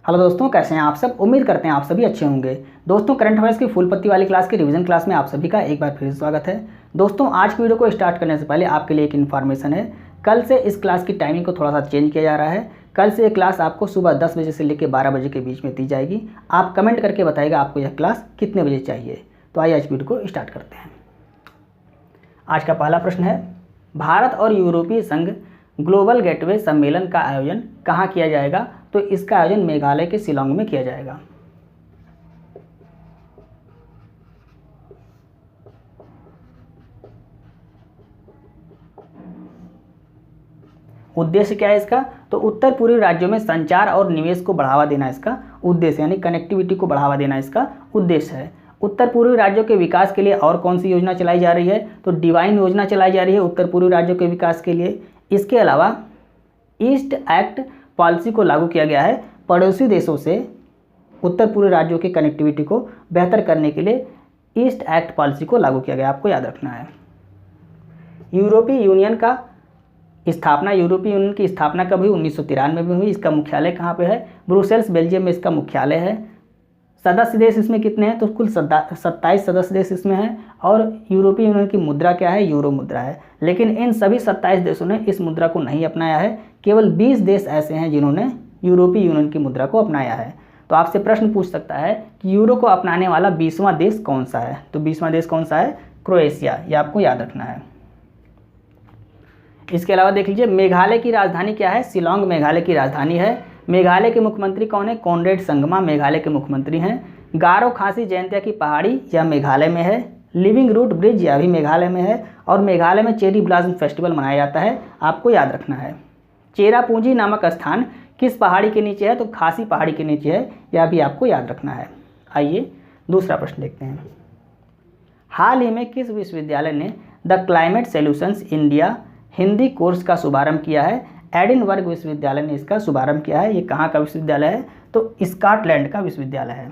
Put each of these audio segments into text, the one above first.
Hello दोस्तों, कैसे हैं आप सब। उम्मीद करते हैं आप सभी अच्छे होंगे। दोस्तों, करंट अफेयर्स की फुल पत्ती वाली क्लास की रिवीजन क्लास में आप सभी का एक बार फिर स्वागत है। दोस्तों, आज की वीडियो को स्टार्ट करने से पहले आपके लिए एक इन्फॉर्मेशन है। कल से इस क्लास की टाइमिंग को थोड़ा सा चेंज किया जा रहा है। कल से ये क्लास आपको सुबह 10 बजे से लेकर 12 बजे के बीच में दी जाएगी। आप कमेंट करके बताइएगा आपको यह क्लास कितने बजे चाहिए। तो आइए आज वीडियो को स्टार्ट करते हैं। आज का पहला प्रश्न है, भारत और यूरोपीय संघ ग्लोबल गेटवे सम्मेलन का आयोजन कहाँ किया जाएगा। तो इसका आयोजन मेघालय के शिलांग में किया जाएगा। उद्देश्य क्या है इसका। तो उत्तर पूर्वी राज्यों में संचार और निवेश को बढ़ावा देना इसका उद्देश्य, यानी कनेक्टिविटी को बढ़ावा देना इसका उद्देश्य है। उत्तर पूर्वी राज्यों के विकास के लिए और कौन सी योजना चलाई जा रही है। तो डिवाइन योजना चलाई जा रही है उत्तर पूर्वी राज्यों के विकास के लिए। इसके अलावा ईस्ट एक्ट पॉलिसी को लागू किया गया है। पड़ोसी देशों से उत्तर पूर्वी राज्यों की कनेक्टिविटी को बेहतर करने के लिए ईस्ट एक्ट पॉलिसी को लागू किया गया, आपको याद रखना है। यूरोपीय यूनियन की स्थापना कब हुई। 1993 में हुई। इसका मुख्यालय कहाँ पे है। ब्रुसेल्स, बेल्जियम में इसका मुख्यालय है। सदस्य देश इसमें कितने हैं। तो कुल 27 सदस्य देश इसमें हैं। और यूरोपीय यूनियन की मुद्रा क्या है, यूरो मुद्रा है। लेकिन इन सभी 27 देशों ने इस मुद्रा को नहीं अपनाया है। केवल 20 देश ऐसे हैं जिन्होंने यूरोपीय यूनियन की मुद्रा को अपनाया है। तो आपसे प्रश्न पूछ सकता है कि यूरो को अपनाने वाला 20वां देश कौन सा है। तो 20वां देश कौन सा है, क्रोएशिया। ये आपको याद रखना है। इसके अलावा देख लीजिए, मेघालय की राजधानी क्या है। शिलांग मेघालय की राजधानी है। मेघालय के मुख्यमंत्री कौन है, कॉनरेड संगमा मेघालय के मुख्यमंत्री हैं। गारो खासी जयंतिया की पहाड़ी यह मेघालय में है। लिविंग रूट ब्रिज यह भी मेघालय में है। और मेघालय में चेरी ब्लॉसम फेस्टिवल मनाया जाता है, आपको याद रखना है। चेरापूंजी नामक स्थान किस पहाड़ी के नीचे है। तो खासी पहाड़ी के नीचे है, यह भी आपको याद रखना है। आइए दूसरा प्रश्न देखते हैं। हाल ही में किस विश्वविद्यालय ने the climate solutions India Hindi course का शुभारंभ किया है। एडिनबर्ग विश्वविद्यालय ने इसका शुभारंभ किया है। ये कहाँ का विश्वविद्यालय है। तो स्कॉटलैंड का विश्वविद्यालय है।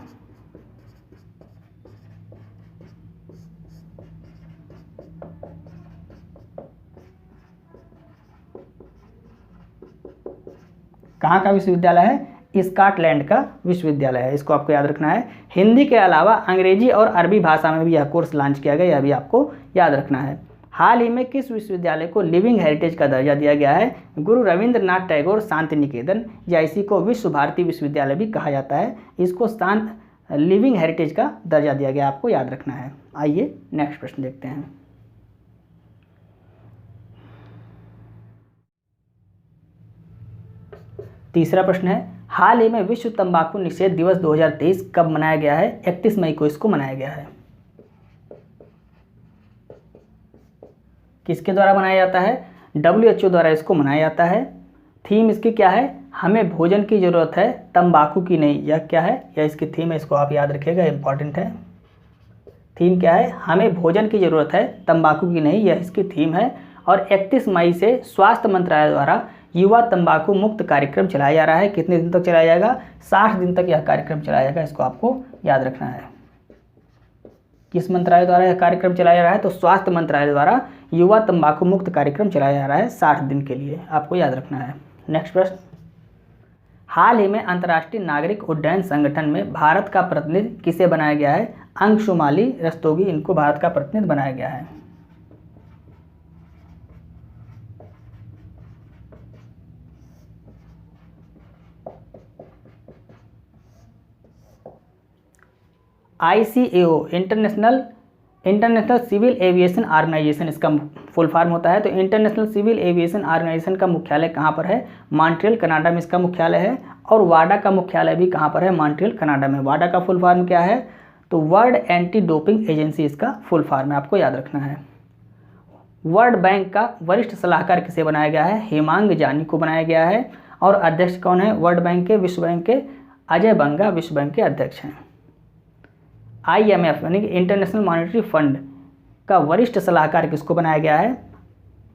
कहाँ का विश्वविद्यालय है, स्कॉटलैंड का विश्वविद्यालय है। इसको आपको याद रखना है। हिंदी के अलावा अंग्रेजी और अरबी भाषा में भी यह कोर्स लॉन्च किया गया, यह भी आपको याद रखना है। हाल ही में किस विश्वविद्यालय को लिविंग हेरिटेज का दर्जा दिया गया है। गुरु रविंद्रनाथ टैगोर शांति निकेतन, या इसी को विश्व भारती विश्वविद्यालय भी कहा जाता है। इसको लिविंग हेरिटेज का दर्जा दिया गया, आपको याद रखना है। आइए नेक्स्ट प्रश्न देखते हैं। तीसरा प्रश्न है, हाल ही में विश्व तंबाकू निषेध दिवस 2023 कब मनाया गया है। 31 मई को इसको मनाया गया है। किसके द्वारा मनाया जाता है, WHO द्वारा इसको मनाया जाता है। थीम इसकी क्या है, हमें भोजन की ज़रूरत है तंबाकू की नहीं। यह क्या है, यह इसकी थीम है, इसको आप याद रखिएगा, इंपॉर्टेंट है। थीम क्या है, हमें भोजन की ज़रूरत है तंबाकू की नहीं, यह इसकी थीम है। और 31 मई से स्वास्थ्य मंत्रालय द्वारा युवा तंबाकू मुक्त कार्यक्रम चलाया जा रहा है। कितने दिन तक चलाया जाएगा, 60 दिन तक यह कार्यक्रम चलाया जाएगा, इसको आपको याद रखना है। किस मंत्रालय द्वारा यह कार्यक्रम चलाया जा रहा है। तो स्वास्थ्य मंत्रालय द्वारा युवा तंबाकू मुक्त कार्यक्रम चलाया जा रहा है 60 दिन के लिए, आपको याद रखना है। नेक्स्ट प्रश्न, हाल ही में अंतर्राष्ट्रीय नागरिक उड्डयन संगठन में भारत का प्रतिनिधि किसे बनाया गया है। अंशुमाली रस्तोगी, इनको भारत का प्रतिनिधि बनाया गया है। ICAO international civil aviation organisation इसका फुल फॉर्म होता है। तो इंटरनेशनल सिविल एविएशन ऑर्गेनाइजेशन का मुख्यालय कहाँ पर है, मॉन्ट्रियल कनाडा में इसका मुख्यालय है। और वाडा का मुख्यालय भी कहाँ पर है, मॉन्ट्रियल कनाडा में। वाडा का फुल फॉर्म क्या है, तो वर्ल्ड एंटी डोपिंग एजेंसी इसका फुल फॉर्म है, आपको याद रखना है। वर्ल्ड बैंक का वरिष्ठ सलाहकार किसे बनाया गया है, हेमांग जानी को बनाया गया है। और अध्यक्ष कौन है, वर्ल्ड बैंक के, विश्व बैंक के अजय बंगा विश्व बैंक के अध्यक्ष हैं। IMF यानी कि इंटरनेशनल मॉनेटरी फंड का वरिष्ठ सलाहकार किसको बनाया गया है,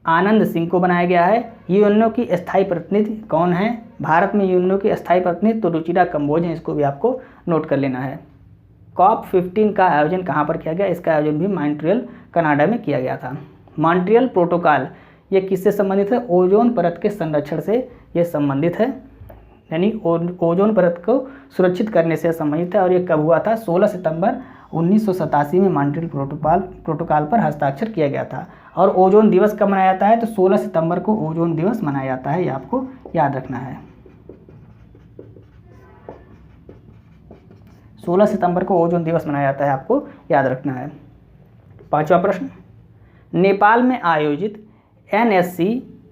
आनंद सिंह को बनाया गया है। यूएनओ की स्थायी प्रतिनिधि कौन है, भारत में यूएनओ की स्थायी प्रतिनिधि तो रुचिरा कंबोज हैं, इसको भी आपको नोट कर लेना है। COP15 का आयोजन कहाँ पर किया गया, इसका आयोजन भी मॉन्ट्रियल कनाडा में किया गया था। मॉन्ट्रियल प्रोटोकॉल ये किससे संबंधित है, ओजोन परत के संरक्षण से ये संबंधित है। यानी ओजोन परत को सुरक्षित करने से संबंधित है। और ये कब हुआ था? 16 सितंबर 1987 में मॉन्ट्रियल प्रोटोकॉल पर हस्ताक्षर किया गया था। और ओजोन दिवस कब मनाया जाता है? तो 16 सितंबर को ओजोन दिवस मनाया जाता है, ये आपको याद रखना है। 16 सितंबर को ओजोन दिवस मनाया जाता है, आपको याद रखना है। 5वां प्रश्न, नेपाल में आयोजित NSC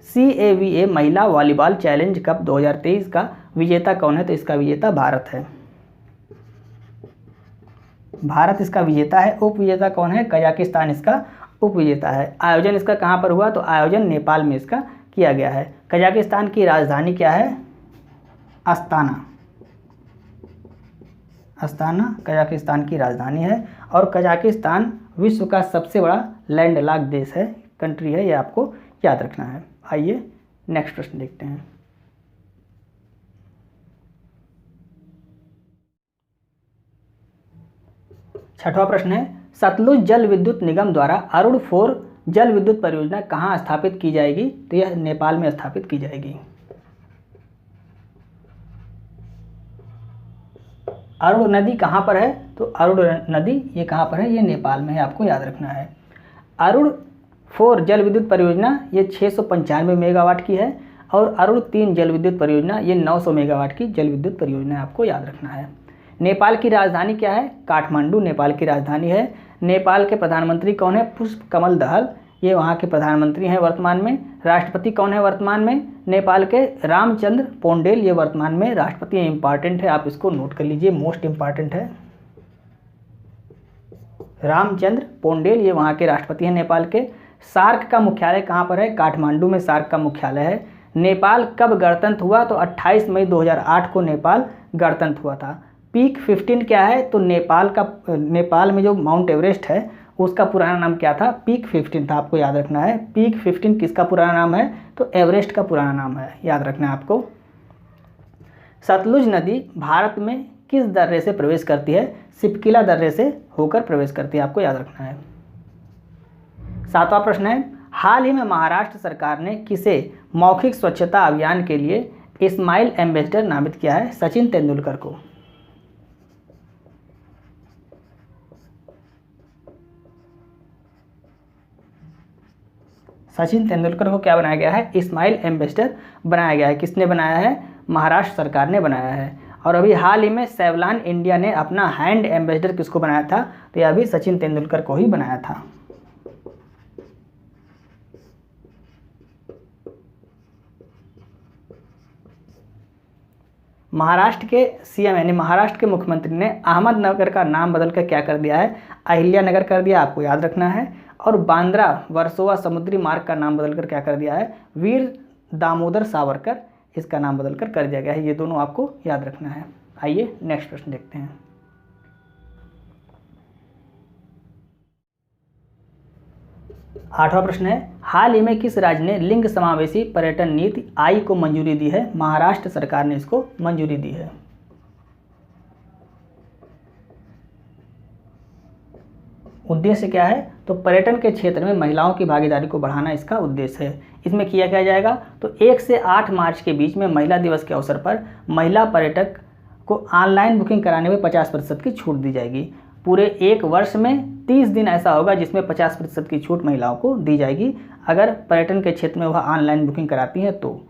CAVA महिला वॉलीबॉल चैलेंज कप 2023 का विजेता कौन है? तो इसका विजेता भारत है। भारत इसका विजेता है। उप विजेता कौन है? कजाकिस्तान इसका उप विजेता है। आयोजन इसका कहाँ पर हुआ? तो आयोजन नेपाल में इसका किया गया है। कजाकिस्तान की राजधानी क्या है? अस्ताना। अस्ताना कजाकिस्तान की राजधानी है। और कजाकिस्तान विश्व का सबसे बड़ा लैंडलॉक्ड देश है, कंट्री है, ये आपको याद रखना है। आइए नेक्स्ट प्रश्न देखते हैं। छठवां प्रश्न है, सतलुज जल विद्युत निगम द्वारा अरुण 4 जल विद्युत परियोजना कहाँ स्थापित की जाएगी? तो यह नेपाल में स्थापित की जाएगी। अरुण नदी कहाँ पर है? तो अरुण नदी ये कहाँ पर है? ये नेपाल में है, आपको याद रखना है। अरुण 4 जल विद्युत परियोजना ये 695 मेगावाट की है। और अरुण 3 जल विद्युत परियोजना ये 900 मेगावाट की जल विद्युत परियोजना है, आपको याद रखना है। नेपाल की राजधानी क्या है? काठमांडू नेपाल की राजधानी है। नेपाल के प्रधानमंत्री कौन है? पुष्प कमल दहल, ये वहाँ के प्रधानमंत्री हैं वर्तमान में। राष्ट्रपति कौन है वर्तमान में? नेपाल के रामचंद्र पौडेल, ये वर्तमान में राष्ट्रपति हैं। इंपॉर्टेंट है, आप इसको नोट कर लीजिए, मोस्ट इंपॉर्टेंट है। रामचंद्र पौडेल ये वहाँ के राष्ट्रपति हैं नेपाल के। सार्क का मुख्यालय कहाँ पर है? काठमांडू में सार्क का मुख्यालय है। नेपाल कब गणतंत्र हुआ? तो 28 मई 2008 को नेपाल गणतंत्र हुआ था। पीक 15 क्या है? तो नेपाल में जो माउंट एवरेस्ट है उसका पुराना नाम क्या था? पीक 15 था, आपको याद रखना है। पीक 15 किसका पुराना नाम है? तो एवरेस्ट का पुराना नाम है, याद रखना है आपको। सतलुज नदी भारत में किस दर्रे से प्रवेश करती है? सिपकिला दर्रे से होकर प्रवेश करती है, आपको याद रखना है। 7वां प्रश्न है, हाल ही में महाराष्ट्र सरकार ने किसे मौखिक स्वच्छता अभियान के लिए स्माइल एम्बेसडर नामित किया है? सचिन तेंदुलकर को। सचिन तेंदुलकर को क्या बनाया गया है? स्माइल एम्बेसडर बनाया गया है। किसने बनाया है? महाराष्ट्र सरकार ने बनाया है। और अभी हाल ही में सेवलॉन इंडिया ने अपना हैंड एम्बेसडर किसको बनाया था? तो यह भी सचिन तेंदुलकर को ही बनाया था। महाराष्ट्र के सीएम यानी महाराष्ट्र के मुख्यमंत्री ने अहमदनगर का नाम बदलकर क्या कर दिया है? अहिल्यानगर कर दिया, आपको याद रखना है। और बांद्रा वर्सोवा समुद्री मार्ग का नाम बदलकर क्या कर दिया है? वीर दामोदर सावरकर, इसका नाम बदलकर कर दिया गया है। ये दोनों आपको याद रखना है। आइए नेक्स्ट प्रश्न देखते हैं। 8वां प्रश्न है, हाल ही में किस राज्य ने लिंग समावेशी पर्यटन नीति आई को मंजूरी दी है? महाराष्ट्र सरकार ने इसको मंजूरी दी है। उद्देश्य क्या है? तो पर्यटन के क्षेत्र में महिलाओं की भागीदारी को बढ़ाना इसका उद्देश्य है। इसमें किया क्या जाएगा? तो 1 से 8 मार्च के बीच में महिला दिवस के अवसर पर महिला पर्यटक को ऑनलाइन बुकिंग कराने में 50% की छूट दी जाएगी। पूरे 1 वर्ष में 30 दिन ऐसा होगा जिसमें 50% की छूट महिलाओं को दी जाएगी अगर पर्यटन के क्षेत्र में वह ऑनलाइन बुकिंग कराती हैं तो।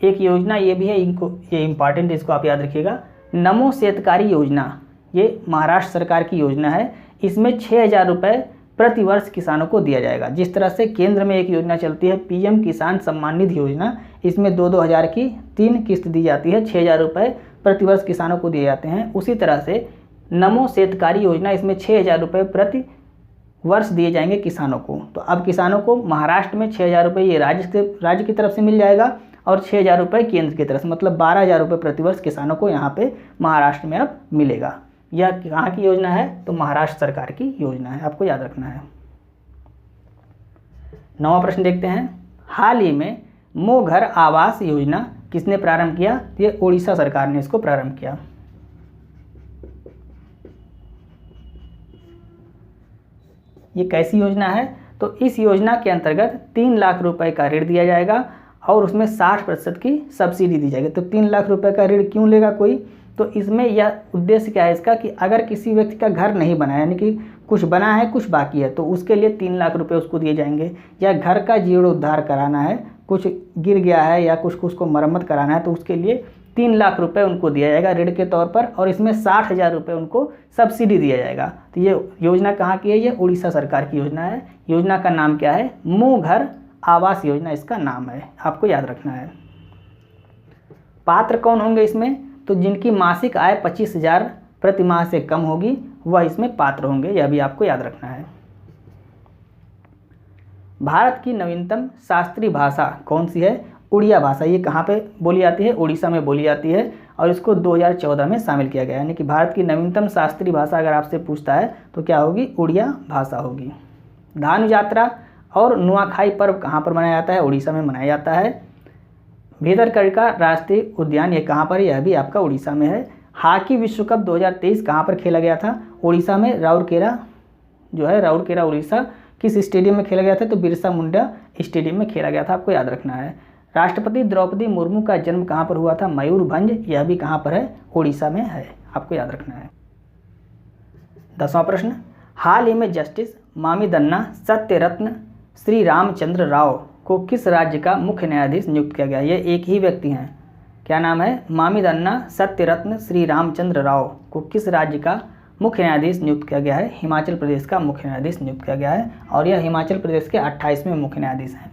एक योजना ये भी है, ये इम्पॉर्टेंट, इसको आप याद रखिएगा। नमो शेतकारी योजना, ये महाराष्ट्र सरकार की योजना है। इसमें 6,000 रुपये प्रति वर्ष किसानों को दिया जाएगा। जिस तरह से केंद्र में एक योजना चलती है PM किसान सम्मान निधि योजना, इसमें 2-2 हज़ार की 3 किस्त दी जाती है, 6,000 रुपये प्रति वर्ष किसानों को दिए जाते हैं। उसी तरह से नमो शेतकारी योजना, इसमें 6,000 रुपये प्रति वर्ष दिए जाएंगे किसानों को। तो अब किसानों को महाराष्ट्र में 6,000 रुपये ये राज्य की तरफ से मिल जाएगा और 6,000 रुपये केंद्र की तरफ से, मतलब 12,000 रुपये प्रति वर्ष किसानों को यहाँ पे महाराष्ट्र में अब मिलेगा। यह कहाँ की योजना है? तो महाराष्ट्र सरकार की योजना है, आपको याद रखना है। 9वां प्रश्न देखते हैं, हाल ही में मो घर आवास योजना किसने प्रारंभ किया? ये उड़ीसा सरकार ने इसको प्रारंभ किया। ये कैसी योजना है? तो इस योजना के अंतर्गत 3 लाख रुपए का ऋण दिया जाएगा और उसमें 60% की सब्सिडी दी जाएगी। तो 3 लाख रुपए का ऋण क्यों लेगा कोई? तो इसमें यह उद्देश्य क्या है इसका कि अगर किसी व्यक्ति का घर नहीं बना है, यानी कि कुछ बना है कुछ बाकी है, तो उसके लिए 3 लाख रुपए उसको दिए जाएंगे। या घर का जीर्णोद्धार कराना है, कुछ गिर गया है या कुछ उसको मरम्मत कराना है, तो उसके लिए 3 लाख रुपए उनको दिया जाएगा ऋण के तौर पर, और इसमें 60,000 रुपये उनको सब्सिडी दिया जाएगा। तो ये योजना कहाँ की है? ये उड़ीसा सरकार की योजना है। योजना का नाम क्या है? मुँह घर आवास योजना इसका नाम है, आपको याद रखना है। पात्र कौन होंगे इसमें? तो जिनकी मासिक आय 25,000 प्रति माह से कम होगी वह इसमें पात्र होंगे, यह भी आपको याद रखना है। भारत की नवीनतम शास्त्रीय भाषा कौन सी है? उड़िया भाषा। ये कहाँ पे बोली जाती है? उड़ीसा में बोली जाती है, और इसको 2014 में शामिल किया गया। यानी कि भारत की नवीनतम शास्त्रीय भाषा अगर आपसे पूछता है तो क्या होगी? उड़िया भाषा होगी। धानु यात्रा और नुआखाई पर्व कहाँ पर मनाया जाता है? उड़ीसा में मनाया जाता है। भीतरकनिका राष्ट्रीय उद्यान ये कहाँ पर? यह भी आपका उड़ीसा में है। हॉकी विश्व कप 2023 कहाँ पर खेला गया था? उड़ीसा में, राउरकेला जो है, राउरकेला उड़ीसा। किस स्टेडियम में खेला गया था? तो बिरसा मुंडा स्टेडियम में खेला गया था, आपको याद रखना है। राष्ट्रपति द्रौपदी मुर्मू का जन्म कहाँ पर हुआ था? मयूरभंज, यह भी कहाँ पर है? उड़ीसा में है, आपको याद रखना है। 10वां प्रश्न, हाल ही में जस्टिस मामिदन्ना सत्यरत्न श्री रामचंद्र राव को किस राज्य का मुख्य न्यायाधीश नियुक्त किया गया? ये एक ही व्यक्ति हैं, क्या नाम है? मामिदन्ना सत्यरत्न श्री रामचंद्र राव को किस राज्य का मुख्य न्यायाधीश नियुक्त किया गया है? हिमाचल प्रदेश का मुख्य न्यायाधीश नियुक्त किया गया है, और यह हिमाचल प्रदेश के 28वें मुख्य न्यायाधीश हैं।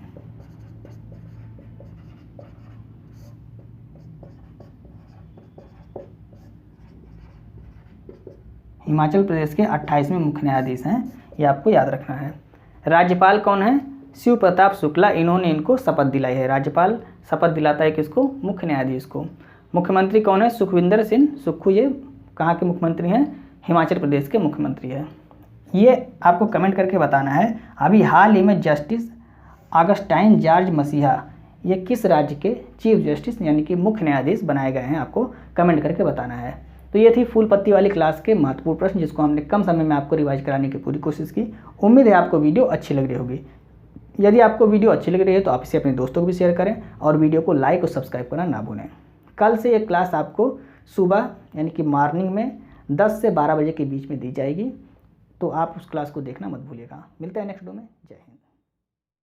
हिमाचल प्रदेश के 28वें मुख्य न्यायाधीश हैं, ये आपको याद रखना है। राज्यपाल कौन है? शिव प्रताप शुक्ला, इन्होंने इनको शपथ दिलाई है। राज्यपाल शपथ दिलाता है किसको? मुख्य न्यायाधीश को। मुख्यमंत्री कौन है? सुखविंदर सिंह सुक्खू, ये कहाँ के मुख्यमंत्री हैं? हिमाचल प्रदेश के मुख्यमंत्री हैं। ये आपको कमेंट करके बताना है। अभी हाल ही में जस्टिस ऑगस्टाइन जॉर्ज मसीहा ये किस राज्य के चीफ जस्टिस यानी कि मुख्य न्यायाधीश बनाए गए हैं? आपको कमेंट करके बताना है। तो ये थी फूल पत्ती वाली क्लास के महत्वपूर्ण प्रश्न, जिसको हमने कम समय में आपको रिवाइज कराने की पूरी कोशिश की। उम्मीद है आपको वीडियो अच्छी लग रही होगी। यदि आपको वीडियो अच्छी लग रही है तो आप इसे अपने दोस्तों को भी शेयर करें, और वीडियो को लाइक और सब्सक्राइब करना ना भूलें। कल से ये क्लास आपको सुबह यानी कि मॉर्निंग में 10 से 12 बजे के बीच में दी जाएगी, तो आप उस क्लास को देखना मत भूलिएगा। मिलते हैं नेक्स्ट वीडियो में। जय हिंद।